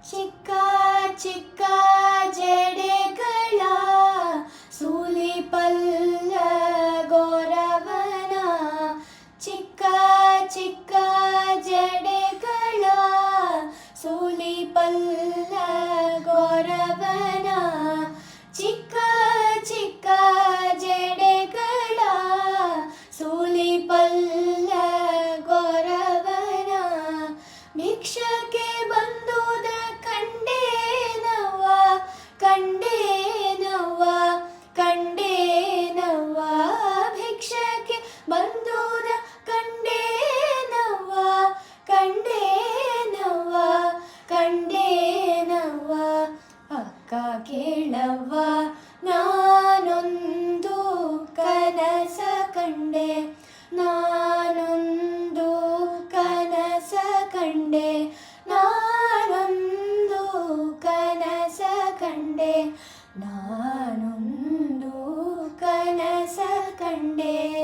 ಚಿಕ್ಕ ಚಿಕ್ಕ ಜಡೆಗಳ ಸೂಲಿಪಲ್ಲ ಗೌರವನ, ಚಿಕ್ಕ ಚಿಕ್ಕ ಜಡೆಗಳ ಸೂಲಿಪಲ್ಲ ಗೌರವನ, ಚಿಕ್ಕ ಚಿಕ್ಕ ಜಡೆಗಳ ಸೂಲಿಪಲ್ಲ ಗೌರವನ, ಭಿಕ್ಷಕ್ಕೆ ಬಂದುದ ಕಂಡೇನವ್ವ ಕಂಡೇನವ್ವ ಕಂಡೇನವ್ವ, ಭಿಕ್ಷಕ್ಕೆ ಬಂದುದ ಕಂಡೇನವ್ವ ಕಂಡೇನವ್ವ ಕಂಡೇನವ್ವ, ಅಕ್ಕ ಕೇಳವ್ವ ನಾನೊಂದು ಕನಸ ಕಂಡೆ, ನಾನೊಂದು ಕನಸ ಕಂಡೆ, ನಾನೊಂದು ಕನಸ ಕಂಡೆ, ನಾನೊಂದು ಕನಸ ಕಂಡೆ.